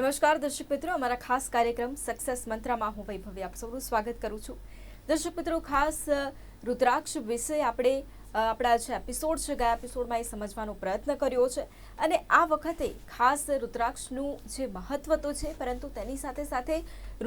નમસ્કાર દર્શક મિત્રો, અમારા ખાસ કાર્યક્રમ સક્સેસ મંત્રમાં હું વૈભવી આપ સૌનું સ્વાગત કરું છું. દર્શક મિત્રો, ખાસ રુદ્રાક્ષ વિશે આપણે આપણા જે એપિસોડ છે ગયા એપિસોડમાં એ સમજવાનો પ્રયત્ન કર્યો છે અને આ વખતે ખાસ રુદ્રાક્ષનું જે મહત્વ તો છે, પરંતુ તેની સાથે સાથે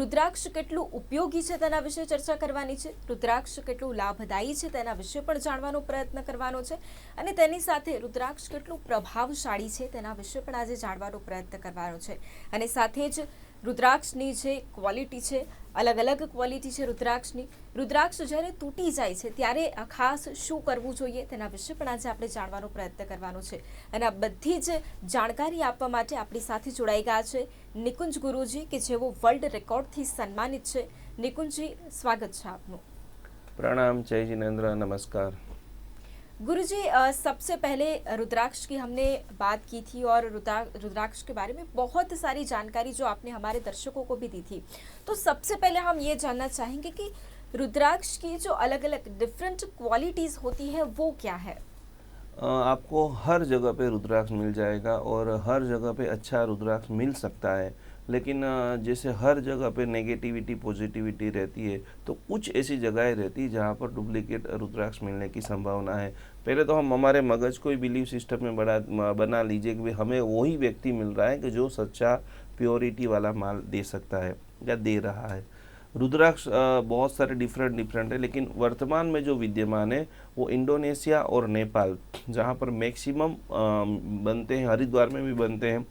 રુદ્રાક્ષ કેટલું ઉપયોગી છે તેના વિશે ચર્ચા કરવાની છે. રુદ્રાક્ષ કેટલું લાભદાયી છે તેના વિશે પણ જાણવાનો પ્રયત્ન કરવાનો છે અને તેની સાથે રુદ્રાક્ષ કેટલું પ્રભાવશાળી છે તેના વિશે પણ આજે જાણવાનો પ્રયત્ન કરવાનો છે. અને સાથે જ રુદ્રાક્ષની જે ક્વોલિટી છે, અલગ અલગ ક્વોલિટી છે રુદ્રાક્ષની. રુદ્રાક્ષ જ્યારે તૂટી જાય છે ત્યારે ખાસ શું કરવું જોઈએ તેના વિશે પણ આજે આપણે જાણવાનો પ્રયત્ન કરવાનો છે. અને આ બધી જ જાણકારી આપવા માટે આપણી સાથે જોડાઈ ગયા છે નિકુંજ ગુરુજી, કે જેઓ વર્લ્ડ રેકોર્ડથી સન્માનિત છે. નિકુંજજી, સ્વાગત છે આપનું. प्रणाम जय जिनेन्द्र, नमस्कार. गुरुजी, सबसे पहले रुद्राक्ष की हमने बात की थी और रुद्राक्ष के बारे में बहुत सारी जानकारी जो आपने हमारे दर्शकों को भी दी थी. तो सबसे पहले हम ये जानना चाहेंगे कि रुद्राक्ष की जो अलग अलग डिफरेंट क्वालिटीज़ होती है वो क्या है. आपको हर जगह पे रुद्राक्ष मिल जाएगा और हर जगह पे अच्छा रुद्राक्ष मिल सकता है, लेकिन जैसे हर जगह पे नेगेटिविटी पॉजिटिविटी रहती है, तो कुछ ऐसी जगहें रहती है जहाँ पर डुप्लीकेट रुद्राक्ष मिलने की संभावना है. पहले तो हम हमारे मगज को ही बिलीव सिस्टम में बना लीजिए कि हमें वही व्यक्ति मिल रहा है कि जो सच्चा प्योरिटी वाला माल दे सकता है या दे रहा है. रुद्राक्ष बहुत सारे डिफरेंट है, लेकिन वर्तमान में जो विद्यमान है वो इंडोनेशिया और नेपाल, जहाँ पर मैक्सिमम बनते हैं, हरिद्वार में भी बनते हैं.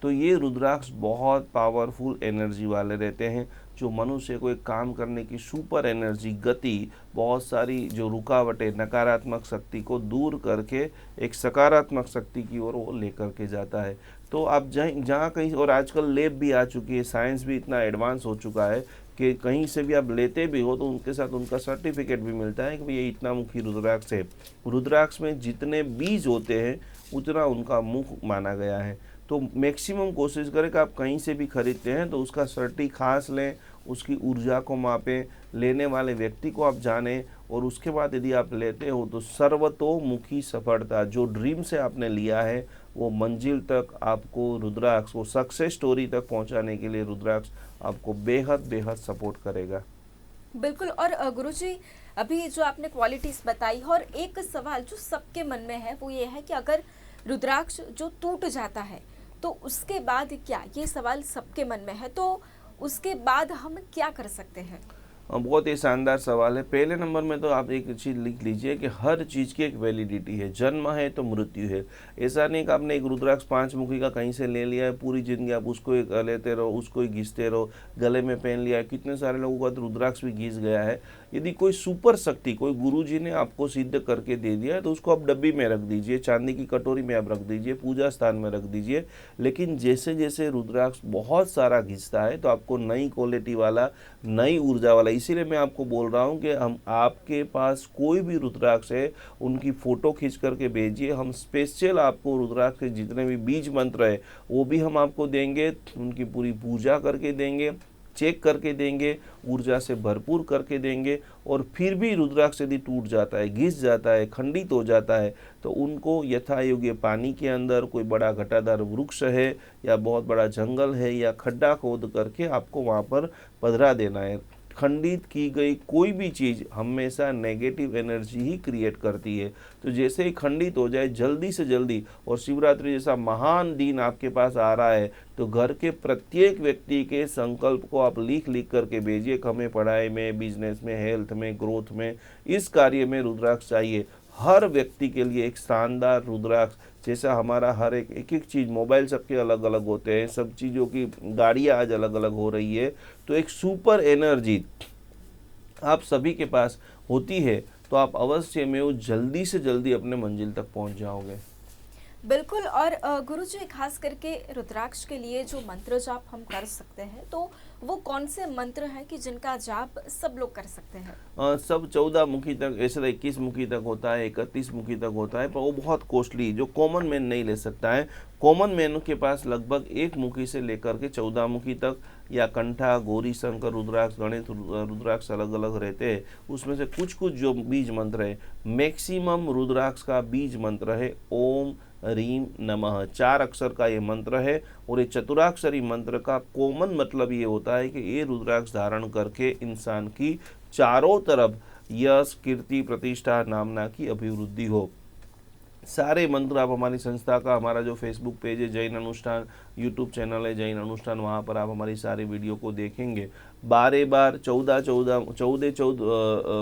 तो ये रुद्राक्ष बहुत पावरफुल एनर्जी वाले रहते हैं, जो मनुष्य को एक काम करने की सुपर एनर्जी, गति, बहुत सारी जो रुकावटें, नकारात्मक शक्ति को दूर करके एक सकारात्मक शक्ति की ओर वो लेकर के जाता है. तो आप जहाँ कहीं, और आजकल लैब भी आ चुकी है, साइंस भी इतना एडवांस हो चुका है कि कहीं से भी आप लेते भी हो तो उनके साथ उनका सर्टिफिकेट भी मिलता है कि ये इतना मुखी रुद्राक्ष है. रुद्राक्ष में जितने बीज होते हैं उतना उनका मुख माना गया है. तो मैक्सिमम कोशिश करें कि आप कहीं से भी खरीदते हैं तो उसका सर्टी खास लें, उसकी ऊर्जा को मापें, लेने वाले व्यक्ति को आप जानें, और उसके बाद यदि आप लेते हो तो सर्वतोमुखी सफलता, जो ड्रीम से आपने लिया है वो मंजिल तक आपको रुद्राक्ष, वो सक्सेस स्टोरी तक पहुंचाने के लिए रुद्राक्ष आपको बेहद बेहद सपोर्ट करेगा. बिल्कुल. और गुरुजी, अभी जो आपने क्वालिटीज बताई, और एक सवाल जो सबके मन में है वो ये है कि अगर रुद्राक्ष जो टूट जाता है तो उसके बाद क्या, ये सवाल सबके मन में है, तो उसके बाद हम क्या कर सकते हैं. बहुत ही शानदार सवाल है. पहले नंबर में तो आप एक चीज़ लिख लीजिए कि हर चीज़ की एक वैलिडिटी है. जन्म है तो मृत्यु है. ऐसा नहीं कि आपने एक रुद्राक्ष 5 मुखी का कहीं से ले लिया है, पूरी जिंदगी आप उसको ही लेते रहो, उसको ही घिसते रहो, गले में पहन लिया है. कितने सारे लोगों का तो रुद्राक्ष भी घिस गया है. यदि कोई सुपर शक्ति, कोई गुरुजी ने आपको सिद्ध करके दे दिया है तो उसको आप डब्बी में रख दीजिए, चांदी की कटोरी में आप रख दीजिए, पूजा स्थान में रख दीजिए. लेकिन जैसे जैसे रुद्राक्ष बहुत सारा घिसता है तो आपको नई क्वालिटी वाला, नई ऊर्जा वाला, इसीलिए मैं आपको बोल रहा हूँ कि हम, आपके पास कोई भी रुद्राक्ष है उनकी फ़ोटो खींच करके भेजिए. हम स्पेशल आपको रुद्राक्ष के जितने भी बीज मंत्र है वो भी हम आपको देंगे, उनकी पूरी पूजा करके देंगे, चेक करके देंगे, ऊर्जा से भरपूर करके देंगे. और फिर भी रुद्राक्ष यदि टूट जाता है, घिस जाता है, खंडित हो जाता है तो उनको यथा योग्य पानी के अंदर, कोई बड़ा घटादार वृक्ष है या बहुत बड़ा जंगल है या खड्डा खोद करके आपको वहाँ पर पधरा देना है. खंडित की गई कोई भी चीज़ हमेशा नेगेटिव एनर्जी ही क्रिएट करती है. तो जैसे ही खंडित हो जाए जल्दी से जल्दी, और शिवरात्रि जैसा महान दिन आपके पास आ रहा है तो घर के प्रत्येक व्यक्ति के संकल्प को आप लिख करके भेजिए कि हमें पढ़ाई में, बिजनेस में, हेल्थ में, ग्रोथ में, इस कार्य में रुद्राक्ष चाहिए. हर व्यक्ति के लिए एक शानदार रुद्राक्ष, जैसा हमारा हर एक चीज़, मोबाइल सबके अलग अलग होते हैं, सब चीज़ों की गाड़ियाँ आज अलग अलग हो रही है, तो एक सुपर एनर्जी आप सभी के पास होती है तो आप अवश्य में वो जल्दी से जल्दी अपने मंजिल तक पहुंच जाओगे. बिल्कुल. और गुरुजी, खास करके रुद्राक्ष के लिए जो मंत्र जाप हम कर सकते हैं तो वो कौन से मंत्र हैं कि जिनका जाप सब लोग कर सकते हैं. सब 14 मुखी तक, ऐसे तो 21 मुखी तक होता है, 31 मुखी तक होता है, पर वो बहुत कॉस्टली, जो कॉमन मैन नहीं ले सकता है. कॉमन मैन के पास लगभग 1 मुखी से लेकर के 14 मुखी तक, या कंठा, गौरी शंकर रुद्राक्ष, गणेश रुद्राक्ष अलग अलग रहते हैं. उसमें से कुछ कुछ जो बीज मंत्र है, मैक्सिमम रुद्राक्ष का बीज मंत्र है ओम ह्रीं नमः। 4 अक्षर का ये मंत्र है और ये चतुराक्षरी मंत्र का कॉमन मतलब ये होता है कि ये रुद्राक्ष धारण करके इंसान की चारों तरफ यश, कीर्ति, प्रतिष्ठा, नामना की अभिवृद्धि हो। सारे मंत्र आप हमारी संस्था का, हमारा जो फेसबुक पेज है जैन अनुष्ठान, यूट्यूब चैनल है जैन अनुष्ठान, वहाँ पर आप हमारी सारी वीडियो को देखेंगे। 12 बार 14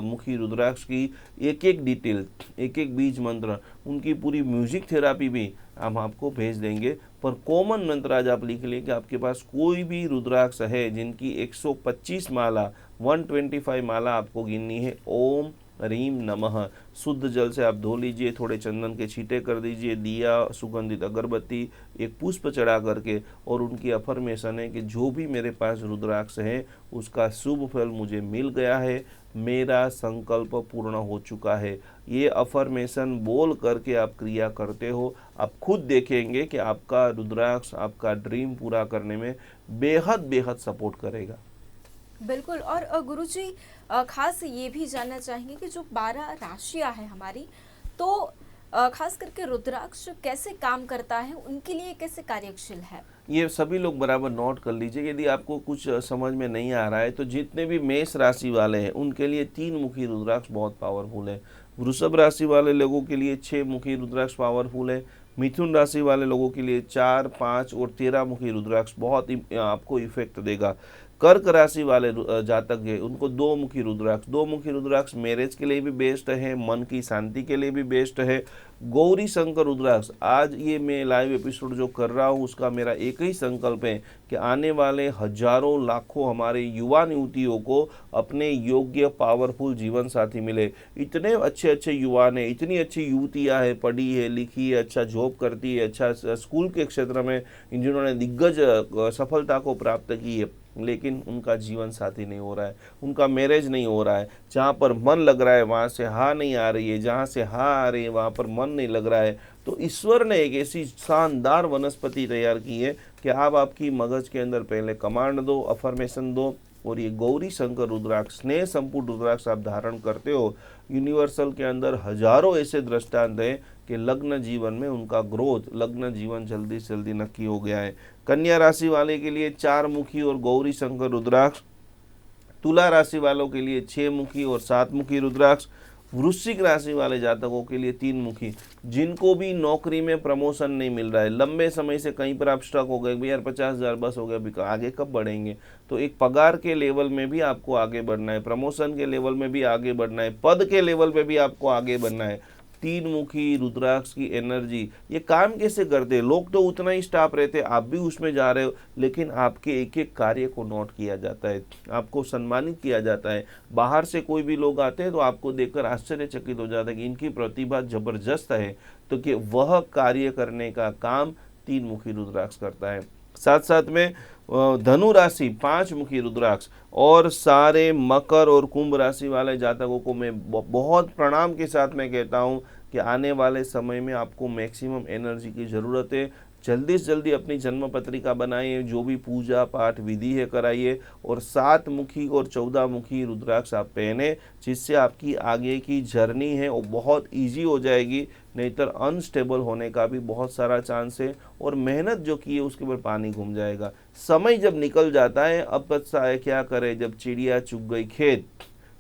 मुखी रुद्राक्ष की एक एक डिटेल, एक एक बीज मंत्र, उनकी पूरी म्यूजिक थेरापी भी हम आपको भेज देंगे। पर कॉमन मंत्र आज आप लिख लें कि आपके पास कोई भी रुद्राक्ष है जिनकी 125 माला, 125 माला आपको गिननी है। ओम ह्रीं नमः। शुद्ध जल से आप धो लीजिए, थोड़े चंदन के छींटे कर दीजिए, दिया, सुगंधित अगरबत्ती, एक पुष्प चढ़ा करके, और उनकी अफर्मेशन है कि जो भी मेरे पास रुद्राक्ष है उसका शुभ फल मुझे मिल गया है, मेरा संकल्प पूर्ण हो चुका है। ये अफर्मेशन बोल करके आप क्रिया करते हो, आप खुद देखेंगे कि आपका रुद्राक्ष आपका ड्रीम पूरा करने में बेहद बेहद सपोर्ट करेगा। बिल्कुल। और गुरुजी, खास ये भी जानना चाहेंगे कि जो 12 राशियां हैं हमारी, तो खास करके रुद्राक्ष कैसे काम करता है, उनके लिए कैसे कार्यशील है? ये सभी लोग बराबर नोट कर लीजिए। यदि आपको कुछ समझ में नहीं आ रहा है तो जितने भी मेष राशि वाले हैं उनके लिए 3 मुखी रुद्राक्ष बहुत पावरफुल है। वृषभ राशि वाले लोगों के लिए 6 मुखी रुद्राक्ष पावरफुल है। मिथुन राशि वाले लोगों के लिए 4, 5 और 13 मुखी रुद्राक्ष बहुत आपको इफेक्ट देगा। कर्क राशि वाले जातक है उनको 2 मुखी रुद्राक्ष, 2 मुखी रुद्राक्ष मैरिज के लिए भी बेस्ट है, मन की शांति के लिए भी बेस्ट है। गौरी शंकर रुद्राक्ष, आज ये मैं लाइव एपिसोड जो कर रहा हूँ उसका मेरा एक ही संकल्प है कि आने वाले हजारों लाखों हमारे युवा युवतियों को अपने योग्य पावरफुल जीवन साथी मिले। इतने अच्छे अच्छे युवा ने, इतनी अच्छी युवतियाँ है, पढ़ी है, लिखी है, अच्छा जॉब करती है, अच्छा स्कूल के क्षेत्र में जिन्होंने दिग्गज सफलता को प्राप्त की है, लेकिन उनका जीवन साथी नहीं हो रहा है, उनका मैरिज नहीं हो रहा है। जहाँ पर मन लग रहा है वहाँ से हाँ नहीं आ रही है, जहाँ से हाँ आ रही है वहाँ पर मन नहीं लग रहा है। तो ईश्वर ने एक ऐसी शानदार वनस्पति तैयार की है कि आप आपकी मगज के अंदर पहले कमांड दो, अफर्मेशन दो, और ये गौरी शंकर रुद्राक्ष, स्नेह संपूर्ण रुद्राक्ष आप धारण करते हो। यूनिवर्सल के अंदर हजारों ऐसे दृष्टांत हैं कि लग्न जीवन में उनका ग्रोथ, लग्न जीवन जल्दी से जल्दी नक्की हो गया है। कन्या राशि वाले के लिए 4 मुखी और गौरी शंकर रुद्राक्ष, तुला राशि वालों के लिए 6 मुखी और 7 मुखी रुद्राक्ष, वृश्चिक राशि वाले जातकों के लिए 3 मुखी। जिनको भी नौकरी में प्रमोशन नहीं मिल रहा है, लंबे समय से कहीं पर आप स्टक हो गए, भैया 50,000 बस हो गया, अभी आगे कब बढ़ेंगे, तो एक पगार के लेवल में भी आपको आगे बढ़ना है, प्रमोशन के लेवल में भी आगे बढ़ना है, पद के लेवल पे भी आपको आगे बढ़ना है। 3 मुखी रुद्राक्ष की एनर्जी ये काम कैसे करते हैं? लोग तो उतना ही स्टाफ रहते, आप भी उसमें जा रहे हो, लेकिन आपके एक एक कार्य को नोट किया जाता है, आपको सम्मानित किया जाता है। बाहर से कोई भी लोग आते हैं तो आपको देखकर आश्चर्यचकित हो जाता है कि इनकी प्रतिभा जबरदस्त है, तो कि वह कार्य करने का काम 3 मुखी रुद्राक्ष करता है। साथ साथ में धनु राशि 5 मुखी रुद्राक्ष, और सारे मकर और कुंभ राशि वाले जातकों को मैं बहुत प्रणाम के साथ मैं कहता हूं कि आने वाले समय में आपको मैक्सिमम एनर्जी की ज़रूरत है। जल्दी से जल्दी अपनी जन्म पत्रिका बनाइए, जो भी पूजा पाठ विधि है कराइए, और 7 मुखी और 14 मुखी रुद्राक्ष आप पहने, जिससे आपकी आगे की जर्नी है वो बहुत इजी हो जाएगी। नहींतर अनस्टेबल होने का भी बहुत सारा चांस है, और मेहनत जो की है उसके ऊपर पानी घूम जाएगा। समय जब निकल जाता है, अब पछता है क्या करे, जब चिड़िया चुग गई खेत,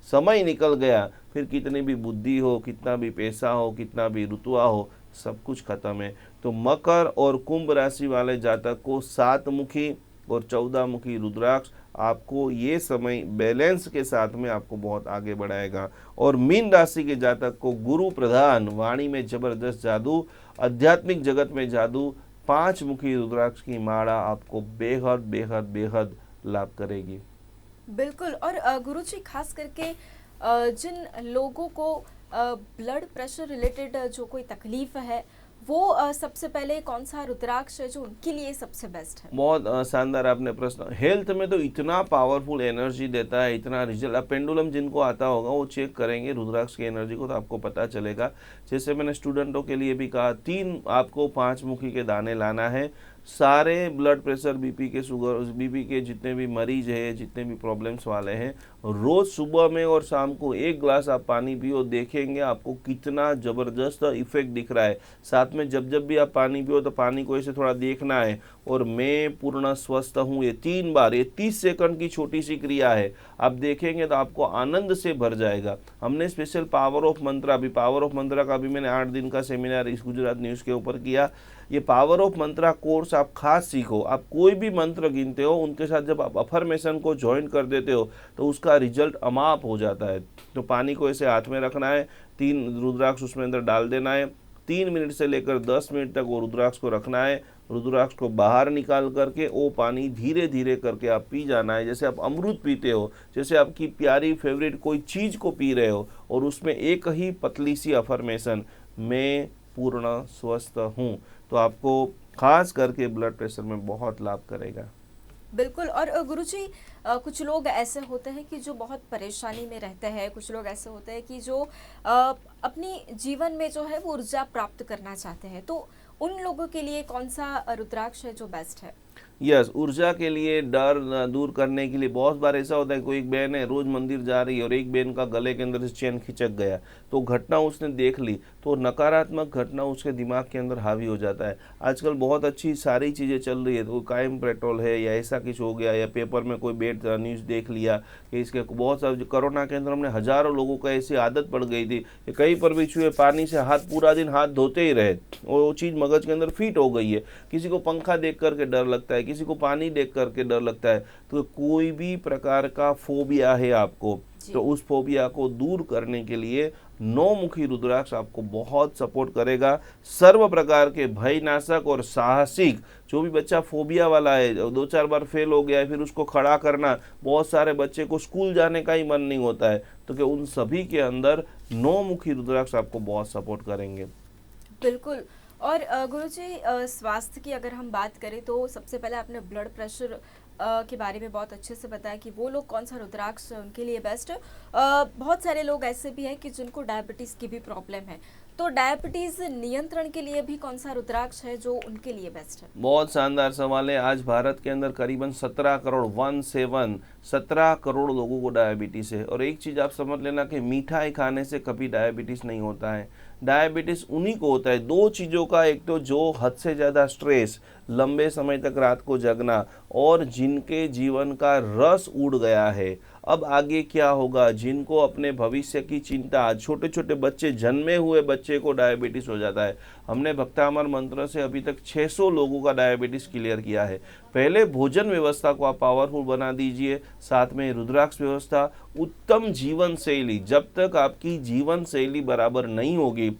समय निकल गया, फिर कितनी भी बुद्धि हो, कितना भी पैसा हो, कितना भी रुतबा हो, सब कुछ खत्म है। तो मकर और कुंभ राशि वाले जातक को 7 मुखी और 14 मुखी रुद्राक्ष आपको ये समय बैलेंस के साथ में आपको बहुत आगे बढ़ाएगा। और मीन राशि के जातक को गुरु प्रधान, वाणी में जबरदस्त जादू, आध्यात्मिक जगत में जादू, 5 मुखी रुद्राक्ष की माला आपको बेहद बेहद बेहद लाभ करेगी। बिल्कुल। और गुरुजी, खास करके जिन लोगों को ब्लड प्रेशर रिलेटेड जो कोई तकलीफ है, वो सबसे पहले कौन सा रुद्राक्ष है जो उनके लिए सबसे बेस्ट है? बहुत शानदार आपने प्रश्न। हेल्थ में तो इतना पावरफुल एनर्जी देता है, इतना रिजल्ट। अब पेंडुलम जिनको आता होगा वो चेक करेंगे रुद्राक्ष की एनर्जी को, तो आपको पता चलेगा। जैसे मैंने स्टूडेंटों के लिए भी कहा, 3 आपको 5 मुखी के दाने लाना है, सारे ब्लड प्रेशर, बीपी के, शुगर, बीपी के जितने भी मरीज हैं, जितने भी प्रॉब्लम्स वाले हैं, रोज़ सुबह में और शाम को 1 गिलास आप पानी पियो, देखेंगे आपको कितना ज़बरदस्त इफेक्ट दिख रहा है। साथ में जब जब भी आप पानी पियो तो पानी को ऐसे थोड़ा देखना है, और मैं पूर्ण स्वस्थ हूँ, ये 3 बार, ये 30 सेकंड की छोटी सी क्रिया है, आप देखेंगे तो आपको आनंद से भर जाएगा। हमने स्पेशल पावर ऑफ मंत्रा, अभी पावर ऑफ मंत्रा का भी मैंने 8 दिन का सेमिनार इस गुजरात न्यूज़ के ऊपर किया। ये पावर ऑफ मंत्रा कोर्स आप खास सीखो। आप कोई भी मंत्र गिनते हो, उनके साथ जब आप अफर्मेशन को ज्वाइन कर देते हो तो उसका रिजल्ट अमाप हो जाता है। तो पानी को ऐसे हाथ में रखना है, 3 रुद्राक्ष उसमें अंदर डाल देना है, 3 मिनट से लेकर 10 मिनट तक वो रुद्राक्ष को रखना है। रुद्राक्ष को बाहर निकाल करके वो पानी धीरे धीरे करके आप पी जाना है, जैसे आप अमृत पीते हो, जैसे आपकी प्यारी फेवरेट कोई चीज़ को पी रहे हो। और उसमें एक ही पतली सी अफर्मेशन, मैं पूर्ण स्वस्थ हूँ, तो आपको खास करके ब्लड प्रेशर में बहुत लाभ करेगा। बिल्कुल। और गुरुजी, कुछ लोग ऐसे होते हैं कि जो बहुत परेशानी में रहते हैं, कुछ लोग ऐसे होते हैं कि जो अपनी जीवन में जो है वो ऊर्जा प्राप्त करना चाहते हैं, तो उन लोगों के लिए कौन सा रुद्राक्ष है जो बेस्ट है? यस, ऊर्जा के लिए, डर दूर करने के लिए। बहुत बार ऐसा होता है, कोई एक बहन है रोज मंदिर जा रही है और एक बहन का गले के अंदर से चेन खिंचक गया, तो घटना उसने देख ली, तो नकारात्मक घटना उसके दिमाग के अंदर हावी हो जाता है। आजकल बहुत अच्छी सारी चीज़ें चल रही है, तो कायम पेट्रोल है या ऐसा कुछ हो गया, या पेपर में कोई बेड न्यूज़ देख लिया कि इसके बहुत सारे, कोरोना के अंदर हमने हज़ारों लोगों को ऐसी आदत पड़ गई थी कि कहीं पर भी छुए पानी से हाथ, पूरा दिन हाथ धोते ही रहे, और वो चीज़ मगज के अंदर फिट हो गई है। किसी को पंखा देख करके डर लगता है, किसी को पानी देख करके डर लगता है। तो कोई भी प्रकार का फोबिया है आपको, तो उस फोबिया को दूर करने के लिए 9 मुखी रुद्राक्ष आपको बहुत सपोर्ट करेगा। सर्व प्रकार के भयनाशक और साहसिक, जो भी बच्चा फोबिया वाला है, 2-4 बार फेल हो गया है, फिर उसको खड़ा करना, बहुत सारे बच्चे को स्कूल जाने का ही मन नहीं होता है, तो कि उन सभी के अंदर 9 मुखी रुद्राक्ष आपको बहुत सपोर्ट करेंगे। बिल्कुल। और गुरुजी, स्वास्थ्य की अगर हम बात करें तो सबसे पहले आपने ब्लड प्रेशर के बारे में बहुत अच्छे से बताया कि वो लोग कौन सा रुद्राक्ष उनके लिए बेस्ट है। बहुत सारे लोग ऐसे भी हैं कि जिनको डायबिटीज़ की भी प्रॉब्लम है, तो डायबिटीज़ नियंत्रण के लिए भी कौन सा रुद्राक्ष है जो उनके लिए बेस्ट है? बहुत शानदार सवाल है। आज भारत के अंदर करीबन 17 करोड़ लोगों को डायबिटीज़ है। और एक चीज़ आप समझ लेना कि मिठाई खाने से कभी डायबिटीज़ नहीं होता है। डायबिटीज़ उन्हीं को होता है 2 चीज़ों का, एक तो जो हद से ज़्यादा स्ट्रेस, लंबे समय तक रात को जगना, और जिनके जीवन का रस उड़ गया है। अब आगे क्या होगा, जिनको अपने भविष्य की चिंता, छोटे छोटे बच्चे, जन्मे हुए बच्चे को डायबिटीज़ हो जाता है। हमने भक्तामर मंत्र से अभी तक 600 लोगों का डायबिटीज़ क्लियर किया है। पहले भोजन व्यवस्था को आप पावरफुल बना दीजिए, साथ में रुद्राक्ष व्यवस्था, उत्तम जीवन शैली। जब तक आपकी जीवन शैली बराबर नहीं होगी,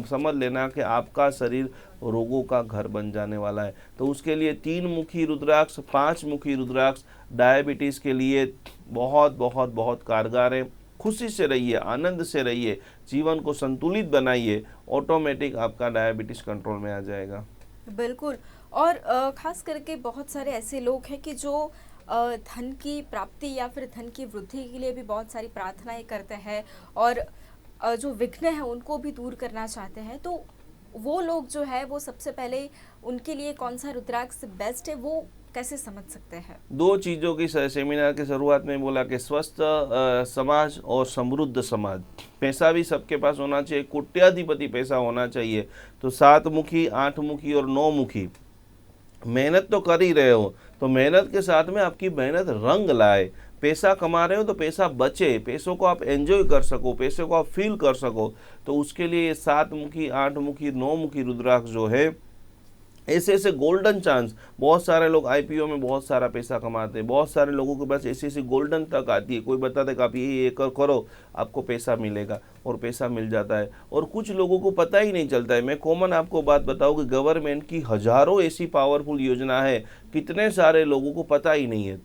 समझ लेना कि आपका शरीर रोगों का घर बन जाने वाला है। तो उसके लिए 3 मुखी रुद्राक्ष, 5 मुखी रुद्राक्ष डायबिटीज़ के लिए बहुत बहुत बहुत कारगर है। खुशी से रहिए, आनंद से रहिए, जीवन को संतुलित बनाइए, ऑटोमेटिक आपका डायबिटीज़ कंट्रोल में आ जाएगा। बिल्कुल। और खास करके बहुत सारे ऐसे लोग हैं कि जो धन की प्राप्ति या फिर धन की वृद्धि के लिए भी बहुत सारी प्रार्थनाएं करते हैं, और जो विघ्न है उनको भी दूर करना चाहते हैं, तो वो लोग जो है वो सबसे पहले उनके लिए कौन सा रुद्राक्ष बेस्ट है वो कैसे समझ सकते हैं? 2 चीज़ों की सेमिनार के शुरुआत में बोला कि स्वस्थ समाज और समृद्ध समाज। पैसा भी सबके पास होना चाहिए, कोट्याधिपति पैसा होना चाहिए। तो 7 मुखी, 8 मुखी और 9 मुखी, मेहनत तो कर ही रहे हो, तो मेहनत के साथ में आपकी मेहनत रंग लाए। पैसा कमा रहे हो तो पैसा बचे, पैसों को आप एंजॉय कर सको, पैसे को आप फील कर सको। तो उसके लिए ये 7 मुखी, 8 मुखी, 9 मुखी रुद्राक्ष जो है, ऐसे ऐसे गोल्डन चांस। बहुत सारे लोग आईपीओ में बहुत सारा पैसा कमाते हैं, बहुत सारे लोगों के पास ऐसी ऐसी गोल्डन तक आती है, कोई बताता है कि आप ये करो आपको पैसा मिलेगा, और पैसा मिल जाता है। और कुछ लोगों को पता ही नहीं चलता है। मैं कॉमन आपको बात बताऊं कि गवर्नमेंट की हजारों ऐसी पावरफुल योजना है, कितने सारे लोगों को पता ही नहीं है।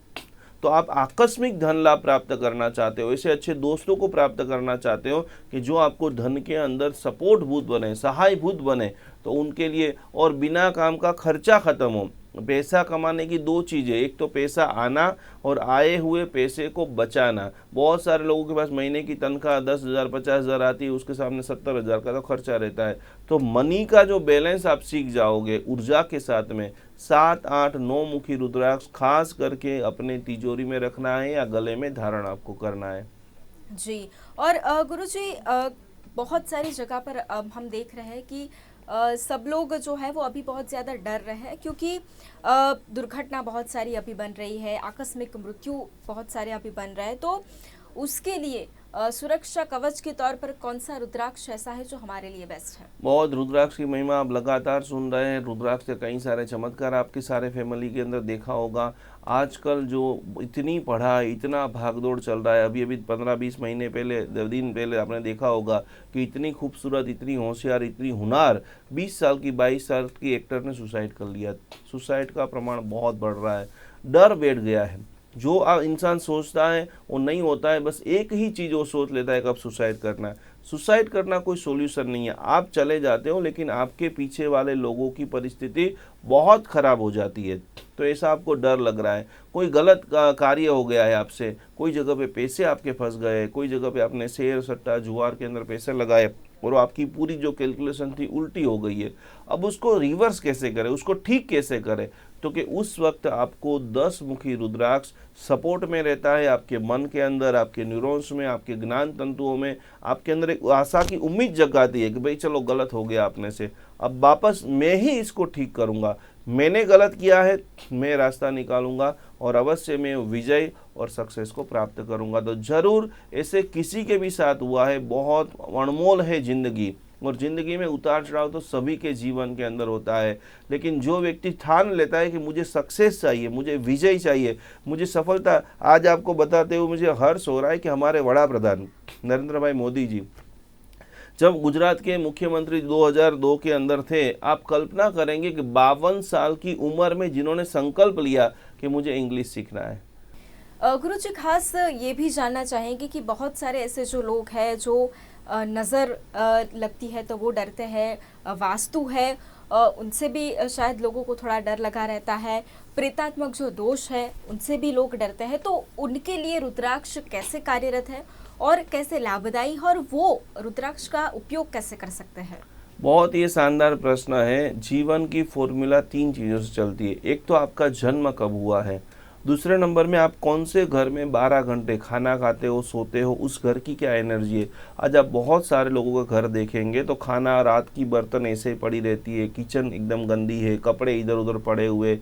तो आप आकस्मिक धन लाभ प्राप्त करना चाहते हो, ऐसे अच्छे दोस्तों को प्राप्त करना चाहते हो कि जो आपको धन के अंदर सपोर्ट भूत बने, सहाय भूत बने, तो उनके लिए, और बिना काम का खर्चा खत्म हो, पैसा कमाने की दो चीज़ें, एक तो पैसा आना और आए हुए पैसे को बचाना। बहुत सारे लोगों के पास महीने की तनख्वाह 10,000 50,000 आती है, उसके सामने 70,000 का तो खर्चा रहता है। तो मनी का जो बैलेंस आप सीख जाओगे ऊर्जा के साथ में, 7 8 9 मुखी रुद्राक्ष खास करके अपने तिजोरी में रखना है या गले में धारण आपको करना है। जी। और गुरुजी, बहुत सारी जगह पर अब हम देख रहे हैं कि सब लोग जो है वो अभी बहुत ज़्यादा डर रहे हैं, क्योंकि दुर्घटना बहुत सारी अभी बन रही है, आकस्मिक मृत्यु बहुत सारे अभी बन रहे हैं। तो उसके लिए सुरक्षा कवच के तौर पर कौन सा रुद्राक्ष ऐसा है जो हमारे लिए बेस्ट है? बहुत रुद्राक्ष की महिमा आप लगातार सुन रहे हैं। रुद्राक्ष से कई सारे चमत्कार आपके सारे फैमिली के अंदर देखा होगा। आजकल जो इतनी पढ़ाई, इतना भागदौड़ चल रहा है, अभी अभी 15-20 महीने पहले, दिन पहले आपने देखा होगा कि इतनी खूबसूरत, इतनी होशियार, इतनी हुनार 20 साल की 22 साल की एक्टर ने सुसाइड कर लिया। सुसाइड का प्रमाण बहुत बढ़ रहा है, डर बैठ गया है। जो इंसान सोचता है वो नहीं होता है, बस एक ही चीज़ वो सोच लेता है कब सुसाइड करना है। सुसाइड करना कोई सॉल्यूशन नहीं है। आप चले जाते हो लेकिन आपके पीछे वाले लोगों की परिस्थिति बहुत ख़राब हो जाती है। तो ऐसा आपको डर लग रहा है, कोई गलत कार्य हो गया है आपसे, कोई जगह पे पैसे आपके फंस गए, कोई जगह पे आपने शेयर सट्टा जुआर के अंदर पैसे लगाए और आपकी पूरी जो कैलकुलेशन थी उल्टी हो गई है। अब उसको रिवर्स कैसे करें, उसको ठीक कैसे करें? तो कि उस वक्त आपको 10 मुखी रुद्राक्ष सपोर्ट में रहता है, आपके मन के अंदर, आपके न्यूरॉन्स में, आपके ज्ञान तंतुओं में, आपके अंदर एक आशा की उम्मीद जगाती है कि भाई चलो गलत हो गया अपने से, अब वापस मैं ही इसको ठीक करूँगा, मैंने गलत किया है, मैं रास्ता निकालूंगा और अवश्य मैं विजय और सक्सेस को प्राप्त करूंगा। तो ज़रूर ऐसे किसी के भी साथ हुआ है। बहुत अनमोल है ज़िंदगी, और ज़िंदगी में उतार चढ़ाव तो सभी के जीवन के अंदर होता है, लेकिन जो व्यक्ति ठान लेता है कि मुझे सक्सेस चाहिए, मुझे विजय चाहिए, मुझे सफलता, आज आपको बताते हुए मुझे हर्ष हो रहा है कि हमारे वड़ा प्रधान नरेंद्र भाई मोदी जी जब गुजरात के मुख्यमंत्री 2002 के अंदर थे, आप कल्पना करेंगे कि 52 साल की उम्र में जिन्होंने संकल्प लिया कि मुझे इंग्लिश सीखना है। गुरुजी, खास ये भी जानना चाहेंगे कि बहुत सारे ऐसे जो लोग हैं जो नज़र लगती है तो वो डरते हैं, वास्तु है उनसे भी शायद लोगों को थोड़ा डर लगा रहता है, प्रेतात्मक जो दोष है उनसे भी लोग डरते हैं, तो उनके लिए रुद्राक्ष कैसे कार्यरत है और कैसे लाभदायी है, और वो रुद्राक्ष का उपयोग कैसे कर सकते हैं? बहुत ही शानदार प्रश्न है। जीवन की फॉर्मूला 3 चीज़ों से चलती है। एक तो आपका जन्म कब हुआ है, दूसरे नंबर में आप कौन से घर में 12 घंटे खाना खाते हो, सोते हो, उस घर की क्या एनर्जी है। आज आप बहुत सारे लोगों का घर देखेंगे तो खाना, रात की बर्तन ऐसे ही पड़ी रहती है, किचन एकदम गंदी है, कपड़े इधर उधर पड़े हुए,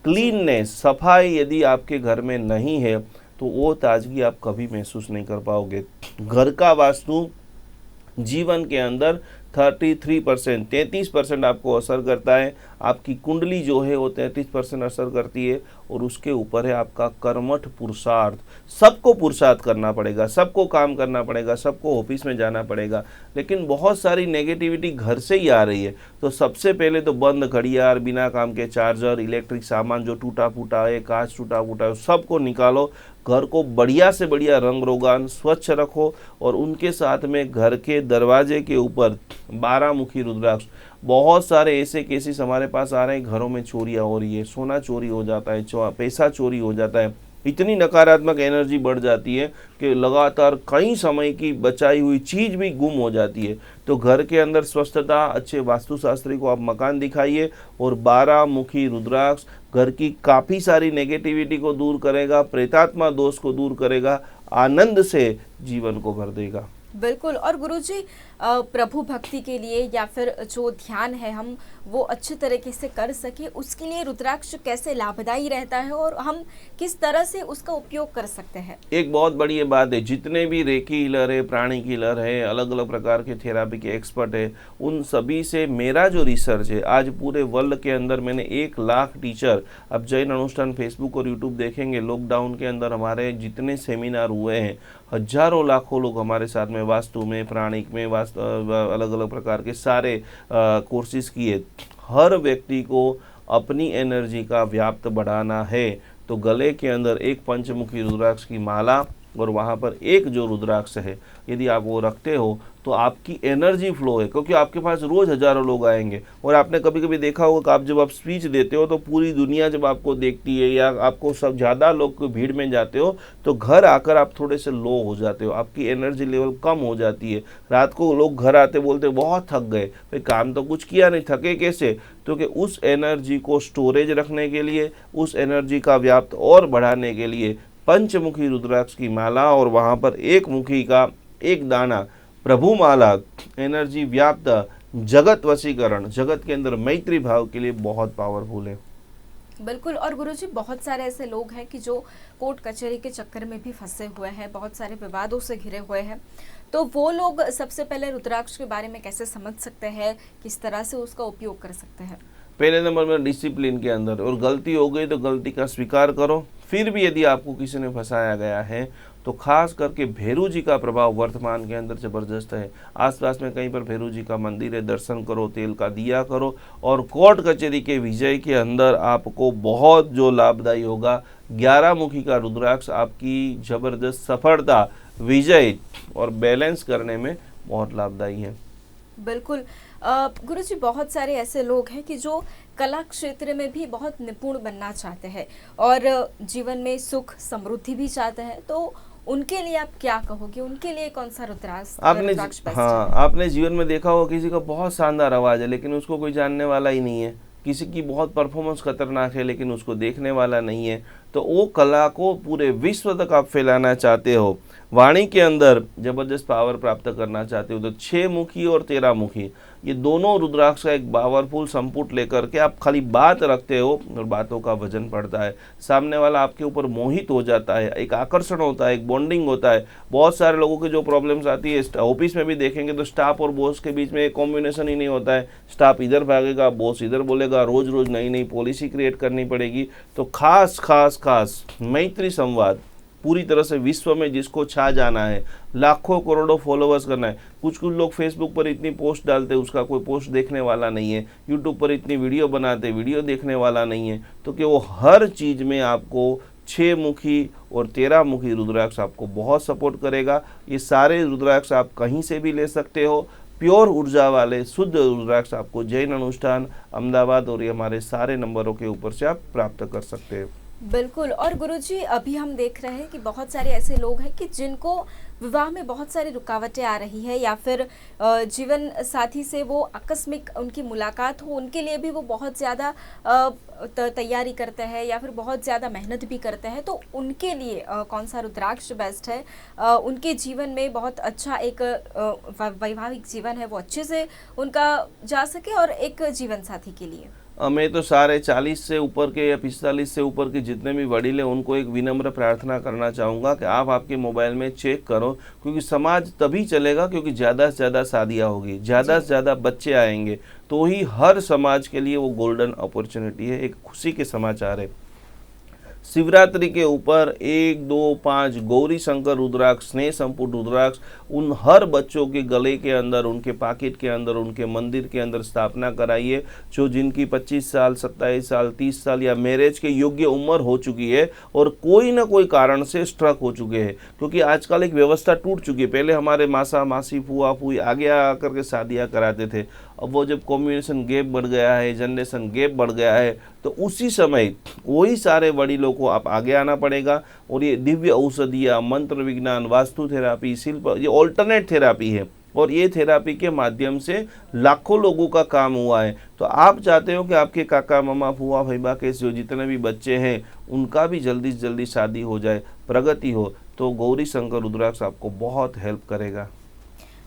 क्लीननेस, सफाई यदि आपके घर में नहीं है तो वो ताजगी आप कभी महसूस नहीं कर पाओगे। घर का वास्तु जीवन के अंदर 33% 33% आपको असर करता है। आपकी कुंडली जो है वो 33% असर करती है, और उसके ऊपर है आपका कर्मठ पुरुषार्थ। सबको पुरुषार्थ करना पड़ेगा, सबको काम करना पड़ेगा, सबको ऑफिस में जाना पड़ेगा, लेकिन बहुत सारी नेगेटिविटी घर से ही आ रही है। तो सबसे पहले तो बंद घड़ियाल, बिना काम के चार्जर, इलेक्ट्रिक सामान जो टूटा फूटा है, कांच टूटा फूटा है, सबको निकालो। घर को बढ़िया से बढ़िया रंग रोगान स्वच्छ रखो, और उनके साथ में घर के दरवाजे के ऊपर 12 मुखी रुद्राक्ष। बहुत सारे ऐसे केसेस हमारे पास आ रहे हैं, घरों में चोरियां हो रही है, सोना चोरी हो जाता है, पैसा चोरी हो जाता है, इतनी नकारात्मक एनर्जी बढ़ जाती है कि लगातार कई समय की बचाई हुई चीज़ भी गुम हो जाती है। तो घर के अंदर स्वस्थता, अच्छे वास्तुशास्त्री को आप मकान दिखाइए, और 12 मुखी रुद्राक्ष घर की काफ़ी सारी नेगेटिविटी को दूर करेगा, प्रेतात्मा दोष को दूर करेगा, आनंद से जीवन को भर देगा। बिल्कुल। और गुरुजी, प्रभु भक्ति के लिए या फिर जो ध्यान है हम वो अच्छे तरीके से कर सके, उसके लिए रुद्राक्ष कैसे लाभदायी रहता है और हम किस तरह से उसका उपयोग कर सकते हैं? एक बहुत बड़ी ये बात है, जितने भी रेकी हीलर है, प्राणी हीलर है, अलग अलग प्रकार के थेरापी के एक्सपर्ट है, उन सभी से मेरा जो रिसर्च है, आज पूरे वर्ल्ड के अंदर मैंने 1 लाख टीचर, अब जैन अनुष्ठान फेसबुक और यूट्यूब देखेंगे, लॉकडाउन के अंदर हमारे जितने सेमिनार हुए हैं, हजारों लाखों लोग हमारे साथ में वास्तु में, प्राणिक में, अलग अलग प्रकार के सारे कोर्सेज किए। हर व्यक्ति को अपनी एनर्जी का व्याप्त बढ़ाना है तो गले के अंदर एक पंचमुखी रुद्राक्ष की माला और वहाँ पर एक जो रुद्राक्ष है, यदि आप वो रखते हो तो आपकी एनर्जी फ्लो है, क्योंकि आपके पास रोज हजारों लोग आएंगे। और आपने कभी कभी देखा होगा कि आप जब आप स्पीच देते हो तो पूरी दुनिया जब आपको देखती है, या आपको सब ज़्यादा लोग की भीड़ में जाते हो तो घर आकर आप थोड़े से लो हो जाते हो, आपकी एनर्जी लेवल कम हो जाती है। रात को लोग घर आते बोलते बहुत थक गए, भाई काम तो कुछ किया नहीं, थके कैसे? तो कि उस एनर्जी को स्टोरेज रखने के लिए, उस एनर्जी का व्याप्त और बढ़ाने के लिए पंचमुखी रुद्राक्ष की माला और वहाँ पर एक मुखी का एक दाना प्रभु माला एनर्जी व्याप्त जगत वशीकरण, जगत के अंदर मैत्री भाव के लिए बहुत पावरफुल है। बिल्कुल। और गुरुजी बहुत सारे ऐसे लोग हैं कि जो कोर्ट कचहरी के चक्कर में भी फंसे हुए हैं, बहुत सारे विवादों से घिरे हुए हैं, तो वो लोग सबसे पहले रुद्राक्ष के बारे में कैसे समझ सकते हैं, किस तरह से उसका उपयोग कर सकते हैं? पहले नंबर में डिसिप्लिन के अंदर, और गलती हो गई तो गलती का स्वीकार करो। फिर भी यदि आपको किसी ने फंसाया गया है तो खास करके भैरू जी का प्रभाव वर्तमान के अंदर जबरदस्त है। आसपास में कहीं पर भैरू जी का मंदिर है, दर्शन करो, तेल का दिया करो। और कोर्ट कचहरी के विजय के अंदर आपको बहुत जो लाभदायी होगा, 11 मुखी का रुद्राक्ष आपकी जबरदस्त सफलता, विजय और बैलेंस करने में बहुत लाभदायी है। बिल्कुल। गुरुजी बहुत सारे ऐसे लोग हैं कि जो कला क्षेत्र में भी बहुत निपुण बनना चाहते हैं और जीवन में सुख समृद्धि भी चाहते हैं, तो उनके लिए आप क्या कहोगे? उनके लिए कौन सा रुद्राक्ष बेस्ट है? आपने जीवन में देखा होगा किसी का बहुत शानदार आवाज है लेकिन उसको कोई जानने वाला ही नहीं है, किसी की बहुत परफॉर्मेंस खतरनाक है लेकिन उसको देखने वाला नहीं है। तो वो कला को पूरे विश्व तक आप फैलाना चाहते हो, वाणी के अंदर जबरदस्त पावर प्राप्त करना चाहते हो, तो 6 मुखी और 13 मुखी ये दोनों रुद्राक्ष का एक पावरफुल संपुट लेकर के आप खाली बात रखते हो और बातों का वजन पड़ता है, सामने वाला आपके ऊपर मोहित हो जाता है, एक आकर्षण होता है, एक बॉन्डिंग होता है। बहुत सारे लोगों की जो प्रॉब्लम्स आती है, ऑफिस में भी देखेंगे तो स्टाफ और बॉस के बीच में एक कॉम्बिनेशन ही नहीं होता है, स्टाफ इधर भागेगा, बॉस इधर बोलेगा, रोज रोज नई नई पॉलिसी क्रिएट करनी पड़ेगी। तो खास मैत्री संवाद पूरी तरह से विश्व में जिसको छा जाना है, लाखों करोड़ों फॉलोअर्स करना है। कुछ लोग फेसबुक पर इतनी पोस्ट डालते उसका कोई पोस्ट देखने वाला नहीं है, यूट्यूब पर इतनी वीडियो बनाते वीडियो देखने वाला नहीं है, तो कि वो हर चीज़ में आपको 6 मुखी और 13 मुखी रुद्राक्ष आपको बहुत सपोर्ट करेगा। ये सारे रुद्राक्ष आप कहीं से भी ले सकते हो। प्योर ऊर्जा वाले शुद्ध रुद्राक्ष आपको जैन अनुष्ठान अहमदाबाद और ये हमारे सारे नंबरों के ऊपर से आप प्राप्त कर सकते हैं। बिल्कुल। और गुरुजी अभी हम देख रहे हैं कि बहुत सारे ऐसे लोग हैं कि जिनको विवाह में बहुत सारी रुकावटें आ रही है, या फिर जीवन साथी से वो आकस्मिक उनकी मुलाकात हो, उनके लिए भी वो बहुत ज़्यादा तैयारी करते हैं या फिर बहुत ज़्यादा मेहनत भी करते हैं, तो उनके लिए कौन सा रुद्राक्ष बेस्ट है? उनके जीवन में बहुत अच्छा एक वैवाहिक जीवन है वो अच्छे से उनका जा सके, और एक जीवन साथी के लिए मैं तो सारे 40 से ऊपर के या 45 से ऊपर के जितने भी वडील हैं उनको एक विनम्र प्रार्थना करना चाहूँगा कि आप आपके मोबाइल में चेक करो, क्योंकि समाज तभी चलेगा क्योंकि ज़्यादा से ज़्यादा शादियाँ होगी, ज़्यादा से ज़्यादा बच्चे आएंगे, तो ही हर समाज के लिए वो गोल्डन अपॉर्चुनिटी है, एक खुशी के समाचार है। शिवरात्रि के ऊपर 1, 2, 5 गौरी शंकर रुद्राक्ष, स्नेह संपुट रुद्राक्ष उन हर बच्चों के गले के अंदर, उनके पॉकेट के अंदर, उनके मंदिर के अंदर स्थापना कराइए। जो जिनकी 25 साल, 27 साल, 30 साल या मैरिज के योग्य उम्र हो चुकी है और कोई ना कोई कारण से स्ट्रक हो चुके हैं, क्योंकि आजकल एक व्यवस्था टूट चुकी है। पहले हमारे मासा मासी फूआ फूई आगे आकर के शादियाँ कराते थे, अब वो जब कम्युनिकेशन गैप बढ़ गया है, जनरेशन गैप बढ़ गया है, तो उसी समय वही सारे वडीलों को आप आगे आना पड़ेगा। और ये दिव्य औषधियाँ, मंत्र विज्ञान, वास्तु थेरापी, शिल्प, ये ऑल्टरनेट थेरापी है और ये थेरापी के माध्यम से लाखों लोगों का काम हुआ है। तो आप चाहते हो कि आपके काका मामा फूआ भैया के जो जितने भी बच्चे हैं उनका भी जल्दी से जल्दी शादी हो जाए, प्रगति हो, तो गौरी शंकर रुद्राक्ष आपको बहुत हेल्प करेगा।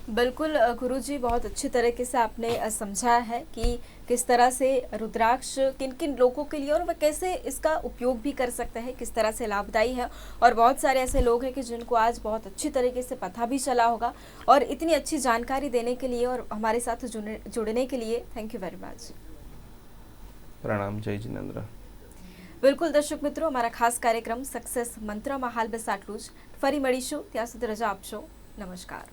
बिल्कुल गुरुजी, बहुत अच्छी तरीके से आपने समझाया है कि किस तरह से रुद्राक्ष किन किन लोगों के लिए और वह कैसे इसका उपयोग भी कर सकते हैं, किस तरह से लाभदायी है। और बहुत सारे ऐसे लोग हैं कि जिनको आज बहुत अच्छी तरीके से पता भी चला होगा। और इतनी अच्छी जानकारी देने के लिए और हमारे साथ जुड़ने के लिए थैंक यू वेरी मच। प्रणाम, जय जिनेन्द्र। બિલકુલ દર્શક મિત્રો, અમારા ખાસ કાર્યક્રમ સક્સેસ મંત્રમાં હાલ બસ આટલું જ. ફરી મળીશું, ત્યાં સુધી રજા આપશો. નમસ્કાર.